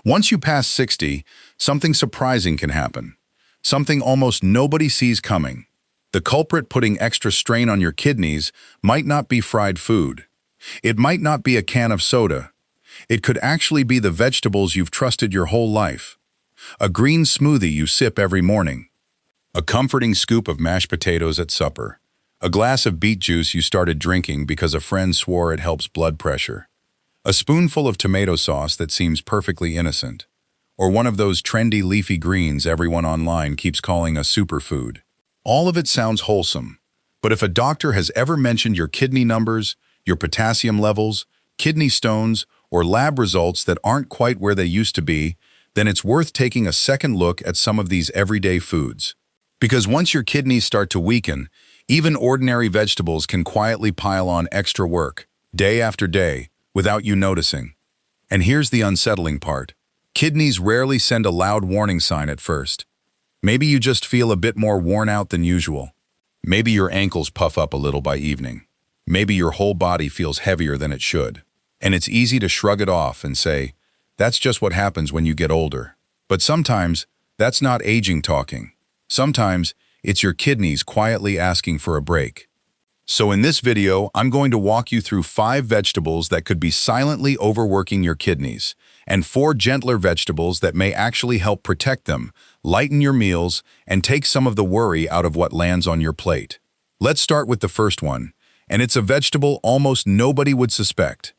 Once you pass 60, something surprising can happen. Something almost nobody sees coming. The culprit putting extra strain on your kidneys might not be fried food. It might not be a can of soda. It could actually be the vegetables you've trusted your whole life. A green smoothie you sip every morning. A comforting scoop of mashed potatoes at supper. A glass of beet juice you started drinking because a friend swore it helps blood pressure. A spoonful of tomato sauce that seems perfectly innocent. Or one of those trendy leafy greens everyone online keeps calling a superfood. All of it sounds wholesome, but if a doctor has ever mentioned your kidney numbers, your potassium levels, kidney stones, or lab results that aren't quite where they used to be, then it's worth taking a second look at some of these everyday foods. Because once your kidneys start to weaken, even ordinary vegetables can quietly pile on extra work, day after day, without you noticing. And here's the unsettling part. Kidneys rarely send a loud warning sign at first. Maybe you just feel a bit more worn out than usual. Maybe your ankles puff up a little by evening. Maybe your whole body feels heavier than it should. And it's easy to shrug it off and say, that's just what happens when you get older. But sometimes, that's not aging talking. Sometimes, it's your kidneys quietly asking for a break. So in this video, I'm going to walk you through 5 vegetables that could be silently overworking your kidneys, and 4 gentler vegetables that may actually help protect them, lighten your meals, and take some of the worry out of what lands on your plate. Let's start with the first one, and it's a vegetable almost nobody would suspect.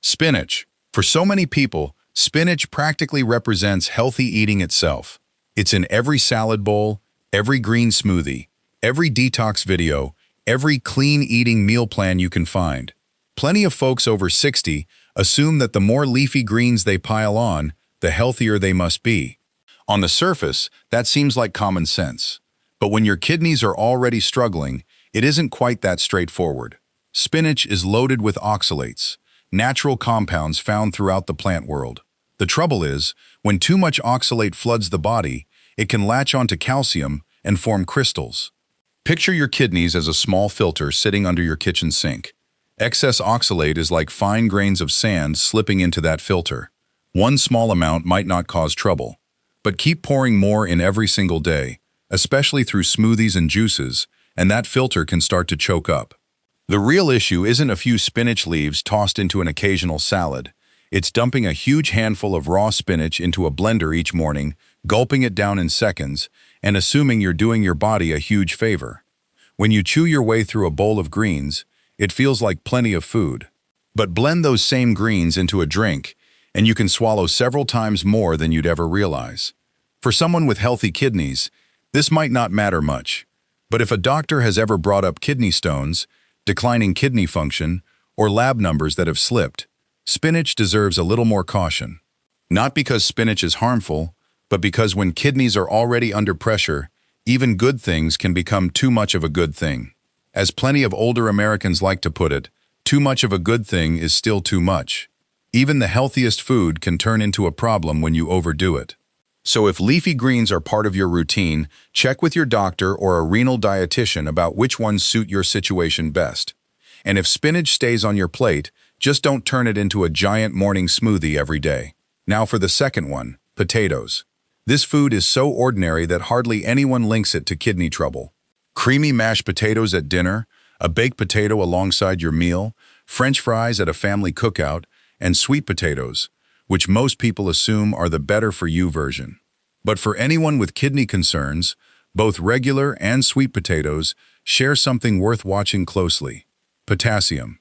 Spinach. For so many people, spinach practically represents healthy eating itself. It's in every salad bowl, every green smoothie, every detox video, every clean eating meal plan you can find. Plenty of folks over 60 assume that the more leafy greens they pile on, the healthier they must be. On the surface, that seems like common sense. But when your kidneys are already struggling, it isn't quite that straightforward. Spinach is loaded with oxalates, natural compounds found throughout the plant world. The trouble is, when too much oxalate floods the body, it can latch onto calcium and form crystals. Picture your kidneys as a small filter sitting under your kitchen sink. Excess oxalate is like fine grains of sand slipping into that filter. One small amount might not cause trouble, but keep pouring more in every single day, especially through smoothies and juices, and that filter can start to choke up. The real issue isn't a few spinach leaves tossed into an occasional salad. It's dumping a huge handful of raw spinach into a blender each morning, gulping it down in seconds, and assuming you're doing your body a huge favor. When you chew your way through a bowl of greens, it feels like plenty of food. But blend those same greens into a drink, and you can swallow several times more than you'd ever realize. For someone with healthy kidneys, this might not matter much. But if a doctor has ever brought up kidney stones, declining kidney function, or lab numbers that have slipped, spinach deserves a little more caution. Not because spinach is harmful, but because when kidneys are already under pressure, even good things can become too much of a good thing. As plenty of older Americans like to put it, too much of a good thing is still too much. Even the healthiest food can turn into a problem when you overdo it. So if leafy greens are part of your routine, check with your doctor or a renal dietitian about which ones suit your situation best. And if spinach stays on your plate, just don't turn it into a giant morning smoothie every day. Now for the second one, potatoes. This food is so ordinary that hardly anyone links it to kidney trouble. Creamy mashed potatoes at dinner, a baked potato alongside your meal, French fries at a family cookout, and sweet potatoes, which most people assume are the better-for-you version. But for anyone with kidney concerns, both regular and sweet potatoes share something worth watching closely: potassium.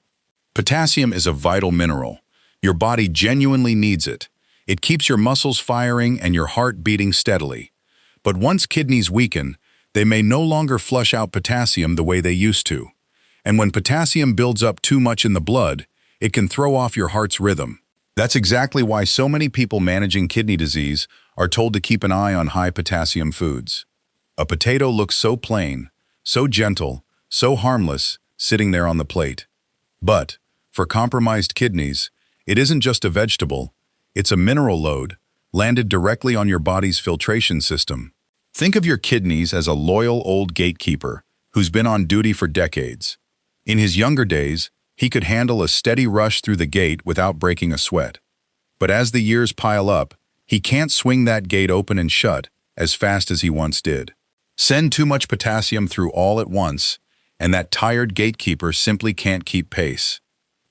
Potassium is a vital mineral. Your body genuinely needs it. It keeps your muscles firing and your heart beating steadily. But once kidneys weaken, they may no longer flush out potassium the way they used to. And when potassium builds up too much in the blood, it can throw off your heart's rhythm. That's exactly why so many people managing kidney disease are told to keep an eye on high potassium foods. A potato looks so plain, so gentle, so harmless, sitting there on the plate. But, for compromised kidneys, it isn't just a vegetable, it's a mineral load, landed directly on your body's filtration system. Think of your kidneys as a loyal old gatekeeper who's been on duty for decades. In his younger days, he could handle a steady rush through the gate without breaking a sweat. But as the years pile up, He can't swing that gate open and shut as fast as he once did. Send too much potassium through all at once, and that tired gatekeeper simply can't keep pace.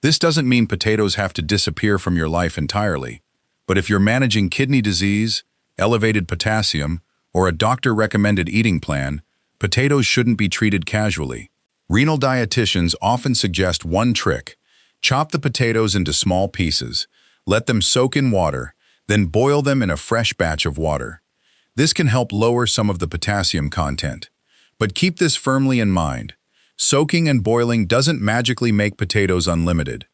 This doesn't mean potatoes have to disappear from your life entirely, but if you're managing kidney disease, elevated potassium, or a doctor-recommended eating plan, potatoes shouldn't be treated casually. Renal dietitians often suggest one trick: chop the potatoes into small pieces, let them soak in water, then boil them in a fresh batch of water. This can help lower some of the potassium content. But keep this firmly in mind: soaking and boiling doesn't magically make potatoes unlimited.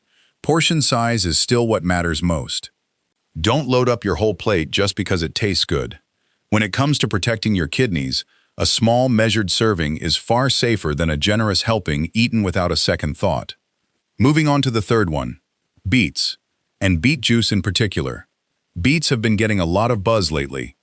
Portion size is still what matters most. Don't load up your whole plate just because it tastes good. When it comes to protecting your kidneys, a small, measured serving is far safer than a generous helping eaten without a second thought. Moving on to the third one: beets, and beet juice in particular. Beets have been getting a lot of buzz lately.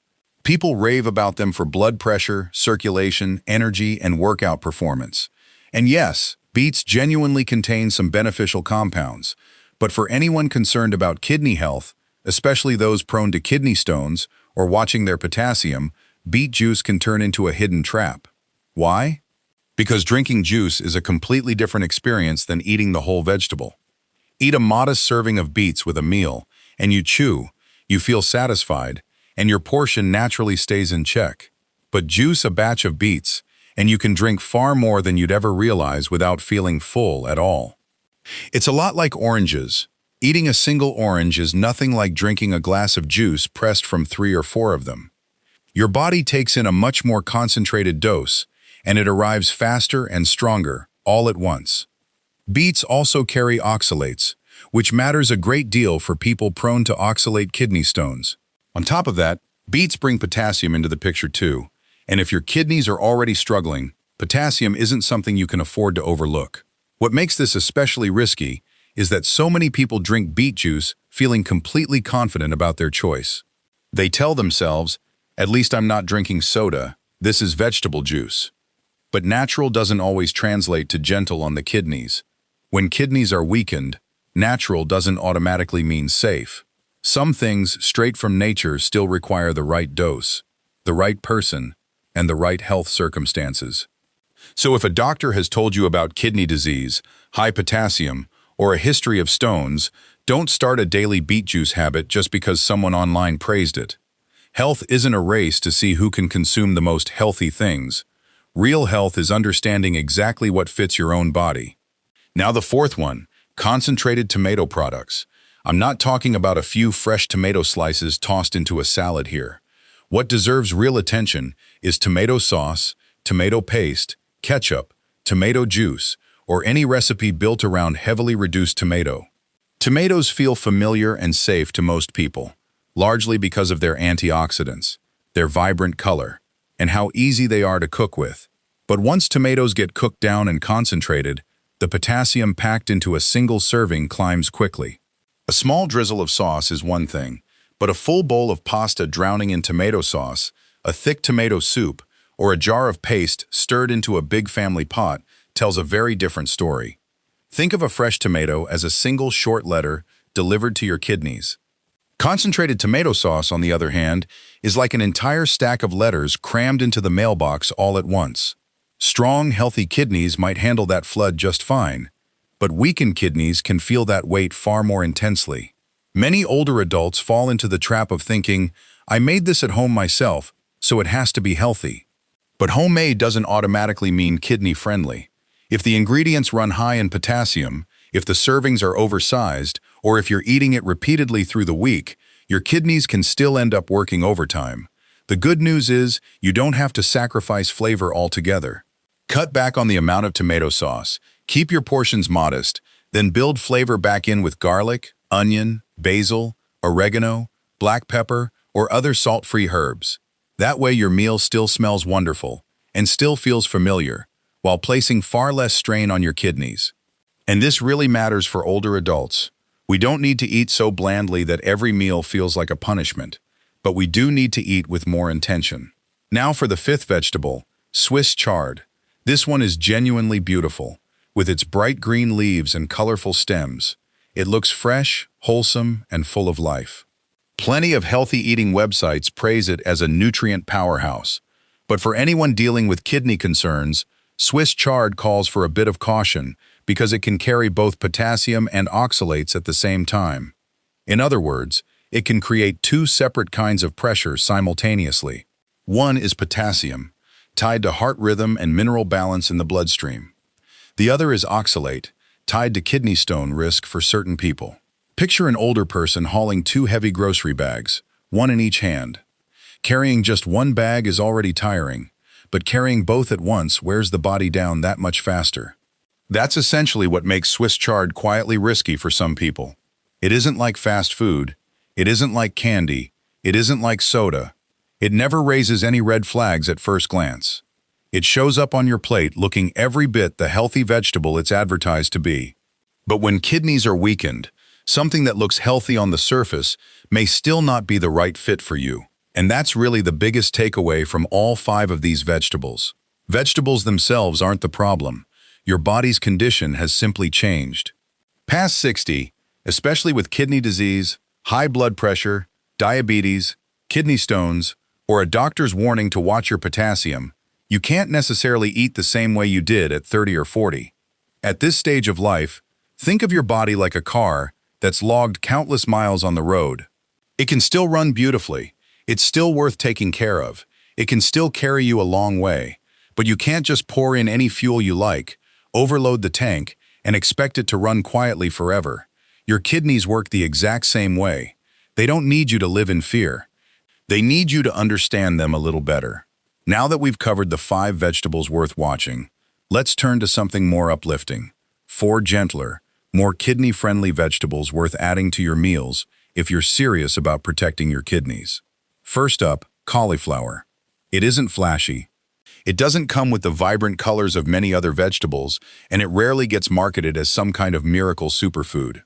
People rave about them for blood pressure, circulation, energy, and workout performance. And yes, beets genuinely contain some beneficial compounds, but for anyone concerned about kidney health, especially those prone to kidney stones or watching their potassium, beet juice can turn into a hidden trap. Why? Because drinking juice is a completely different experience than eating the whole vegetable. Eat a modest serving of beets with a meal, and you chew, you feel satisfied, and your portion naturally stays in check. But juice a batch of beets, and you can drink far more than you'd ever realize without feeling full at all. It's a lot like oranges. Eating a single orange is nothing like drinking a glass of juice pressed from 3 or 4 of them. Your body takes in a much more concentrated dose, and it arrives faster and stronger, all at once. Beets also carry oxalates, which matters a great deal for people prone to oxalate kidney stones. On top of that, beets bring potassium into the picture too, and if your kidneys are already struggling, potassium isn't something you can afford to overlook. What makes this especially risky is that so many people drink beet juice feeling completely confident about their choice. They tell themselves, "At least I'm not drinking soda, this is vegetable juice." But natural doesn't always translate to gentle on the kidneys. When kidneys are weakened, natural doesn't automatically mean safe. Some things straight from nature still require the right dose, the right person, and the right health circumstances. So if a doctor has told you about kidney disease, high potassium, or a history of stones, don't start a daily beet juice habit just because someone online praised it. Health isn't a race to see who can consume the most healthy things. Real health is understanding exactly what fits your own body. Now the fourth one: concentrated tomato products. I'm not talking about a few fresh tomato slices tossed into a salad here. What deserves real attention is tomato sauce, tomato paste, ketchup, tomato juice, or any recipe built around heavily reduced tomato. Tomatoes feel familiar and safe to most people, largely because of their antioxidants, their vibrant color, and how easy they are to cook with. But once tomatoes get cooked down and concentrated, the potassium packed into a single serving climbs quickly. A small drizzle of sauce is one thing, but a full bowl of pasta drowning in tomato sauce, a thick tomato soup, or a jar of paste stirred into a big family pot tells a very different story. Think of a fresh tomato as a single short letter delivered to your kidneys. Concentrated tomato sauce, on the other hand, is like an entire stack of letters crammed into the mailbox all at once. Strong, healthy kidneys might handle that flood just fine, but weakened kidneys can feel that weight far more intensely. Many older adults fall into the trap of thinking, "I made this at home myself, so it has to be healthy." But homemade doesn't automatically mean kidney-friendly. If the ingredients run high in potassium, if the servings are oversized, or if you're eating it repeatedly through the week, your kidneys can still end up working overtime. The good news is you don't have to sacrifice flavor altogether. Cut back on the amount of tomato sauce, keep your portions modest, then build flavor back in with garlic, onion, basil, oregano, black pepper, or other salt-free herbs. That way your meal still smells wonderful and still feels familiar, while placing far less strain on your kidneys. And this really matters for older adults. We don't need to eat so blandly that every meal feels like a punishment, but we do need to eat with more intention. Now for the fifth vegetable, Swiss chard. This one is genuinely beautiful, with its bright green leaves and colorful stems. It looks fresh, wholesome, and full of life. Plenty of healthy eating websites praise it as a nutrient powerhouse. But for anyone dealing with kidney concerns, Swiss chard calls for a bit of caution because it can carry both potassium and oxalates at the same time. In other words, it can create two separate kinds of pressure simultaneously. One is potassium, tied to heart rhythm and mineral balance in the bloodstream. The other is oxalate, tied to kidney stone risk for certain people. Picture an older person hauling two heavy grocery bags, one in each hand. Carrying just one bag is already tiring, but carrying both at once wears the body down that much faster. That's essentially what makes Swiss chard quietly risky for some people. It isn't like fast food. It isn't like candy. It isn't like soda. It never raises any red flags at first glance. It shows up on your plate looking every bit the healthy vegetable it's advertised to be. But when kidneys are weakened, something that looks healthy on the surface may still not be the right fit for you. And that's really the biggest takeaway from all 5 of these vegetables. Vegetables themselves aren't the problem. Your body's condition has simply changed. Past 60, especially with kidney disease, high blood pressure, diabetes, kidney stones, or a doctor's warning to watch your potassium, you can't necessarily eat the same way you did at 30 or 40. At this stage of life, think of your body like a car that's logged countless miles on the road. It can still run beautifully. It's still worth taking care of. It can still carry you a long way. But you can't just pour in any fuel you like, overload the tank, and expect it to run quietly forever. Your kidneys work the exact same way. They don't need you to live in fear. They need you to understand them a little better. Now that we've covered the 5 vegetables worth watching, let's turn to something more uplifting. 4 gentler, more kidney-friendly vegetables worth adding to your meals if you're serious about protecting your kidneys. First up, cauliflower. It isn't flashy. It doesn't come with the vibrant colors of many other vegetables, and it rarely gets marketed as some kind of miracle superfood.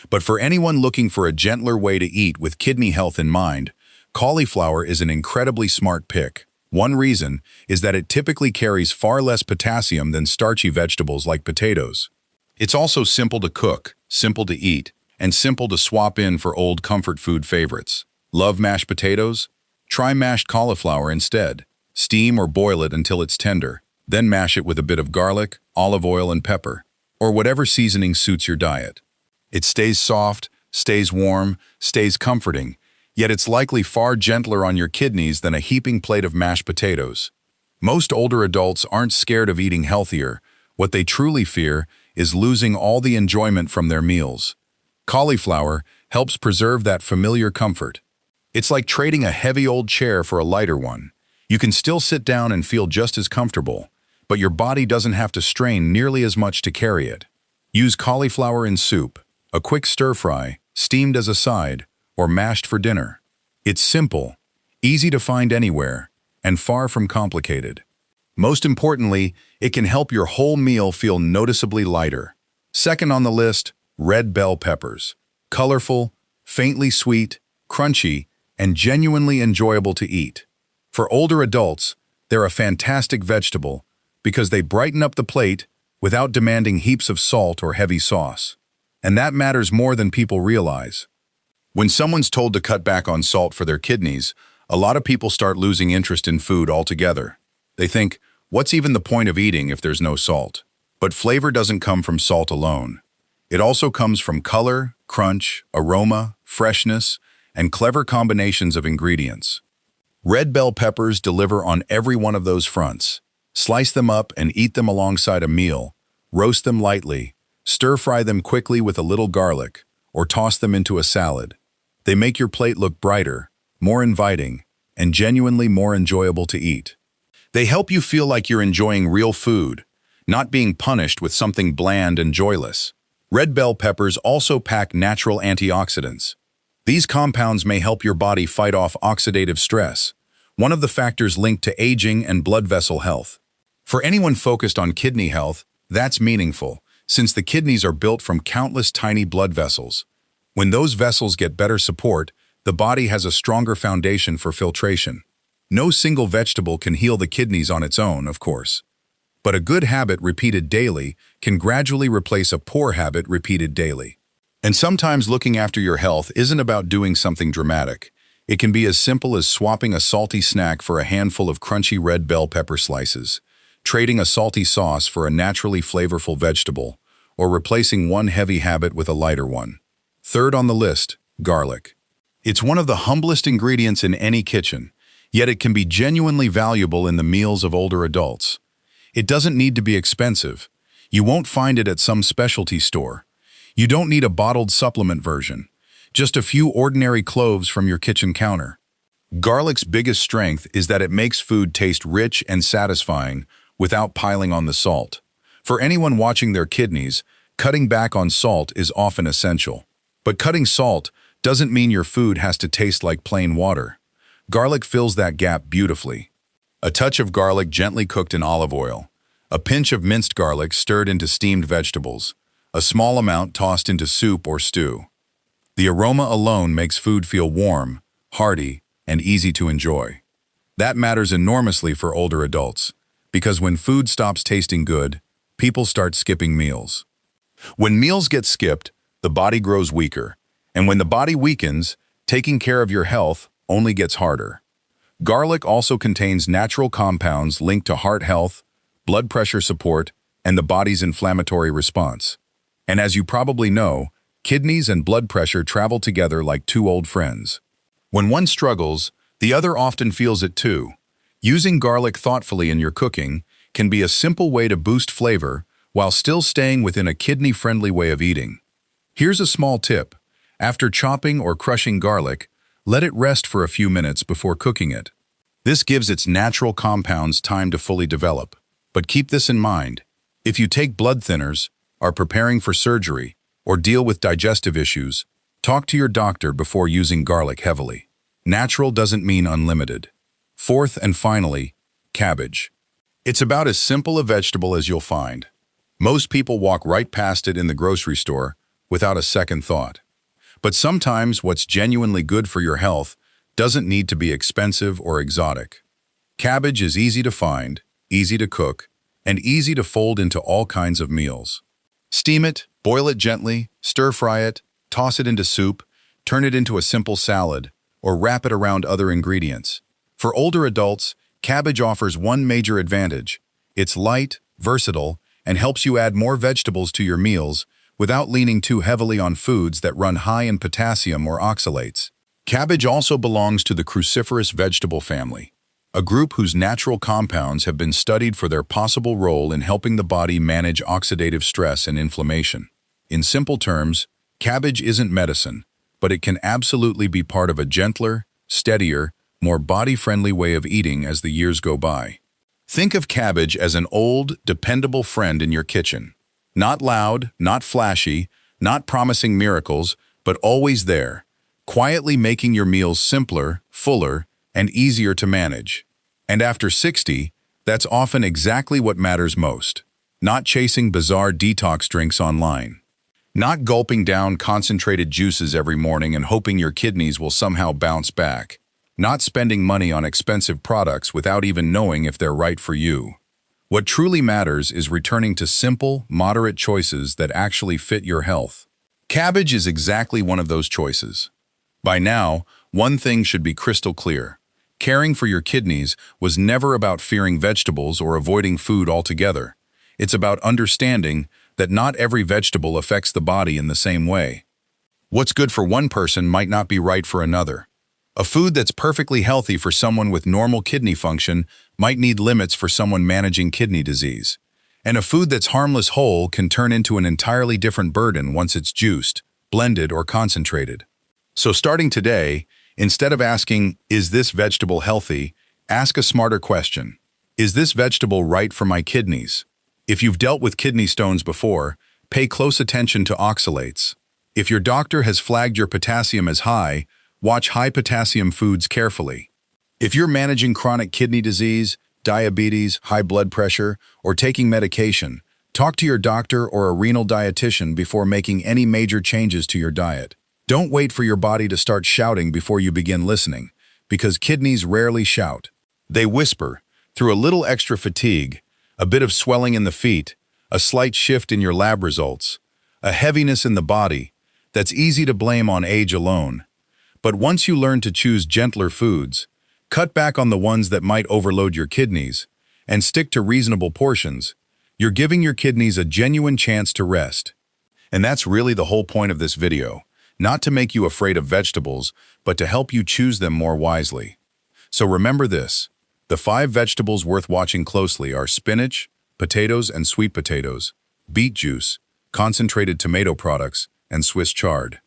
But for anyone looking for a gentler way to eat with kidney health in mind, cauliflower is an incredibly smart pick. One reason is that it typically carries far less potassium than starchy vegetables like potatoes. It's also simple to cook, simple to eat, and simple to swap in for old comfort food favorites. Love mashed potatoes? Try mashed cauliflower instead. Steam or boil it until it's tender, then mash it with a bit of garlic, olive oil, and pepper, or whatever seasoning suits your diet. It stays soft, stays warm, stays comforting, yet it's likely far gentler on your kidneys than a heaping plate of mashed potatoes. Most older adults aren't scared of eating healthier. What they truly fear is losing all the enjoyment from their meals. Cauliflower helps preserve that familiar comfort. It's like trading a heavy old chair for a lighter one. You can still sit down and feel just as comfortable, but your body doesn't have to strain nearly as much to carry it. Use cauliflower in soup, a quick stir-fry, steamed as a side, or mashed for dinner. It's simple, easy to find anywhere, and far from complicated. Most importantly, it can help your whole meal feel noticeably lighter. Second on the list, red bell peppers. Colorful, faintly sweet, crunchy, and genuinely enjoyable to eat. For older adults, they're a fantastic vegetable because they brighten up the plate without demanding heaps of salt or heavy sauce. And that matters more than people realize. When someone's told to cut back on salt for their kidneys, a lot of people start losing interest in food altogether. They think, what's even the point of eating if there's no salt? But flavor doesn't come from salt alone. It also comes from color, crunch, aroma, freshness, and clever combinations of ingredients. Red bell peppers deliver on every one of those fronts. Slice them up and eat them alongside a meal. Roast them lightly. Stir-fry them quickly with a little garlic, or toss them into a salad. They make your plate look brighter, more inviting, and genuinely more enjoyable to eat. They help you feel like you're enjoying real food, not being punished with something bland and joyless. Red bell peppers also pack natural antioxidants. These compounds may help your body fight off oxidative stress, one of the factors linked to aging and blood vessel health. For anyone focused on kidney health, that's meaningful, since the kidneys are built from countless tiny blood vessels. When those vessels get better support, the body has a stronger foundation for filtration. No single vegetable can heal the kidneys on its own, of course. But a good habit repeated daily can gradually replace a poor habit repeated daily. And sometimes looking after your health isn't about doing something dramatic. It can be as simple as swapping a salty snack for a handful of crunchy red bell pepper slices, trading a salty sauce for a naturally flavorful vegetable, or replacing one heavy habit with a lighter one. Third on the list, garlic. It's one of the humblest ingredients in any kitchen, yet it can be genuinely valuable in the meals of older adults. It doesn't need to be expensive. You won't find it at some specialty store. You don't need a bottled supplement version. Just a few ordinary cloves from your kitchen counter. Garlic's biggest strength is that it makes food taste rich and satisfying without piling on the salt. For anyone watching their kidneys, cutting back on salt is often essential. But cutting salt doesn't mean your food has to taste like plain water. Garlic fills that gap beautifully. A touch of garlic gently cooked in olive oil. A pinch of minced garlic stirred into steamed vegetables. A small amount tossed into soup or stew. The aroma alone makes food feel warm, hearty, and easy to enjoy. That matters enormously for older adults, because when food stops tasting good, people start skipping meals. When meals get skipped, the body grows weaker, and when the body weakens, taking care of your health only gets harder. Garlic also contains natural compounds linked to heart health, blood pressure support, and the body's inflammatory response. And as you probably know, kidneys and blood pressure travel together like two old friends. When one struggles, the other often feels it too. Using garlic thoughtfully in your cooking can be a simple way to boost flavor while still staying within a kidney-friendly way of eating. Here's a small tip. After chopping or crushing garlic, let it rest for a few minutes before cooking it. This gives its natural compounds time to fully develop. But keep this in mind. If you take blood thinners, are preparing for surgery, or deal with digestive issues, talk to your doctor before using garlic heavily. Natural doesn't mean unlimited. Fourth and finally, cabbage. It's about as simple a vegetable as you'll find. Most people walk right past it in the grocery store without a second thought. But sometimes what's genuinely good for your health doesn't need to be expensive or exotic. Cabbage is easy to find, easy to cook, and easy to fold into all kinds of meals. Steam it, boil it gently, stir-fry it, toss it into soup, turn it into a simple salad, or wrap it around other ingredients. For older adults, cabbage offers one major advantage. It's light, versatile, and helps you add more vegetables to your meals without leaning too heavily on foods that run high in potassium or oxalates. Cabbage also belongs to the cruciferous vegetable family, a group whose natural compounds have been studied for their possible role in helping the body manage oxidative stress and inflammation. In simple terms, cabbage isn't medicine, but it can absolutely be part of a gentler, steadier, more body-friendly way of eating as the years go by. Think of cabbage as an old, dependable friend in your kitchen. Not loud, not flashy, not promising miracles, but always there, quietly making your meals simpler, fuller, and easier to manage. And after 60, that's often exactly what matters most. Not chasing bizarre detox drinks online. Not gulping down concentrated juices every morning and hoping your kidneys will somehow bounce back. Not spending money on expensive products without even knowing if they're right for you. What truly matters is returning to simple, moderate choices that actually fit your health. Cabbage is exactly one of those choices. By now, one thing should be crystal clear. Caring for your kidneys was never about fearing vegetables or avoiding food altogether. It's about understanding that not every vegetable affects the body in the same way. What's good for one person might not be right for another. A food that's perfectly healthy for someone with normal kidney function might need limits for someone managing kidney disease. And a food that's harmless whole can turn into an entirely different burden once it's juiced, blended, or concentrated. So starting today, instead of asking, "Is this vegetable healthy?" ask a smarter question. Is this vegetable right for my kidneys? If you've dealt with kidney stones before, pay close attention to oxalates. If your doctor has flagged your potassium as high, watch high potassium foods carefully. If you're managing chronic kidney disease, diabetes, high blood pressure, or taking medication, talk to your doctor or a renal dietitian before making any major changes to your diet. Don't wait for your body to start shouting before you begin listening, because kidneys rarely shout. They whisper, through a little extra fatigue, a bit of swelling in the feet, a slight shift in your lab results, a heaviness in the body. that's easy to blame on age alone. But once you learn to choose gentler foods, cut back on the ones that might overload your kidneys, and stick to reasonable portions, you're giving your kidneys a genuine chance to rest. And that's really the whole point of this video, not to make you afraid of vegetables, but to help you choose them more wisely. So remember this, the 5 vegetables worth watching closely are spinach, potatoes and sweet potatoes, beet juice, concentrated tomato products, and Swiss chard.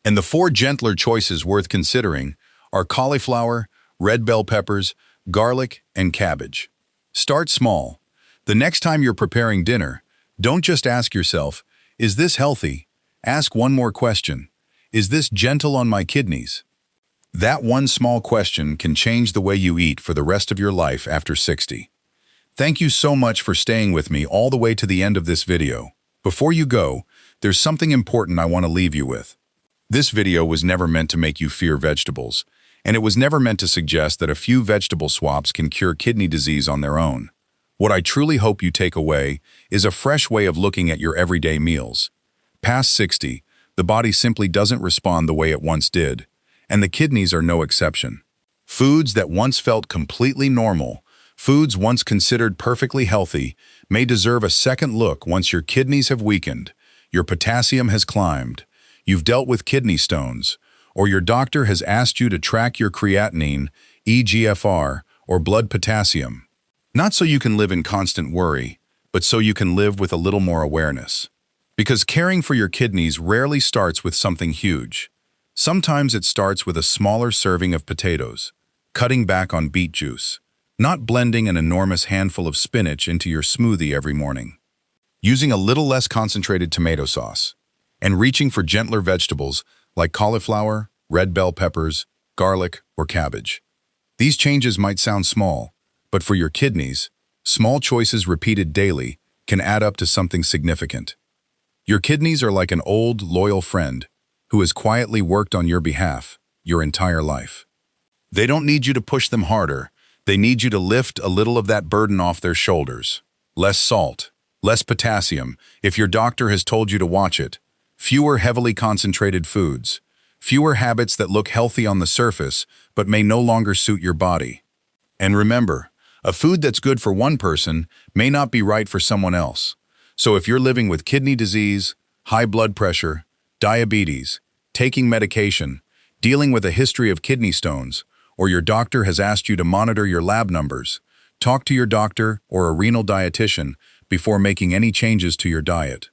And the 4 gentler choices worth considering are cauliflower, red bell peppers, garlic, and cabbage. Start small. The next time you're preparing dinner, don't just ask yourself, is this healthy? Ask one more question. Is this gentle on my kidneys? That one small question can change the way you eat for the rest of your life after 60. Thank you so much for staying with me all the way to the end of this video. Before you go, there's something important I want to leave you with. This video was never meant to make you fear vegetables, and it was never meant to suggest that a few vegetable swaps can cure kidney disease on their own. What I truly hope you take away is a fresh way of looking at your everyday meals. Past 60, the body simply doesn't respond the way it once did, and the kidneys are no exception. Foods that once felt completely normal, foods once considered perfectly healthy, may deserve a second look once your kidneys have weakened, your potassium has climbed, you've dealt with kidney stones, or your doctor has asked you to track your creatinine, eGFR, or blood potassium. Not so you can live in constant worry, but so you can live with a little more awareness. Because caring for your kidneys rarely starts with something huge. Sometimes it starts with a smaller serving of potatoes, cutting back on beet juice, not blending an enormous handful of spinach into your smoothie every morning, using a little less concentrated tomato sauce, and reaching for gentler vegetables like cauliflower, red bell peppers, garlic, or cabbage. These changes might sound small, but for your kidneys, small choices repeated daily can add up to something significant. Your kidneys are like an old, loyal friend who has quietly worked on your behalf your entire life. They don't need you to push them harder. They need you to lift a little of that burden off their shoulders. Less salt, less potassium, if your doctor has told you to watch it. Fewer heavily concentrated foods. Fewer habits that look healthy on the surface but may no longer suit your body. And remember, a food that's good for one person may not be right for someone else. So if you're living with kidney disease, high blood pressure, diabetes, taking medication, dealing with a history of kidney stones, or your doctor has asked you to monitor your lab numbers, talk to your doctor or a renal dietitian before making any changes to your diet.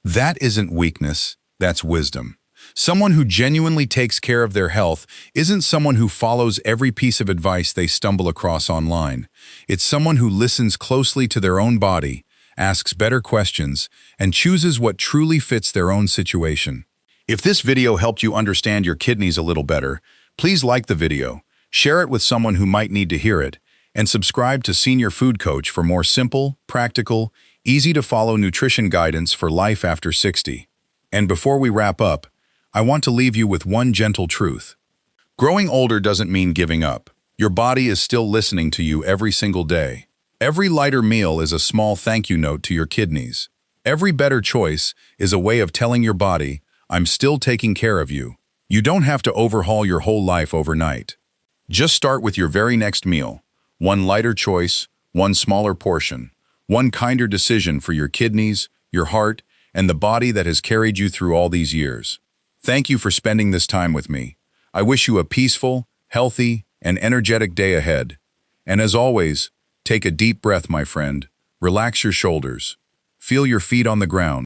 That isn't weakness, that's wisdom. Someone who genuinely takes care of their health isn't someone who follows every piece of advice they stumble across online. It's someone who listens closely to their own body, asks better questions, and chooses what truly fits their own situation. If this video helped you understand your kidneys a little better, please like the video, share it with someone who might need to hear it, and subscribe to Senior Food Coach for more simple, practical, easy-to-follow nutrition guidance for life after 60. And before we wrap up, I want to leave you with one gentle truth. Growing older doesn't mean giving up. Your body is still listening to you every single day. Every lighter meal is a small thank you note to your kidneys. Every better choice is a way of telling your body, I'm still taking care of you. You don't have to overhaul your whole life overnight. Just start with your very next meal. One lighter choice, one smaller portion, one kinder decision for your kidneys, your heart, and the body that has carried you through all these years. Thank you for spending this time with me. I wish you a peaceful, healthy, and energetic day ahead. And as always, take a deep breath, my friend. Relax your shoulders. Feel your feet on the ground.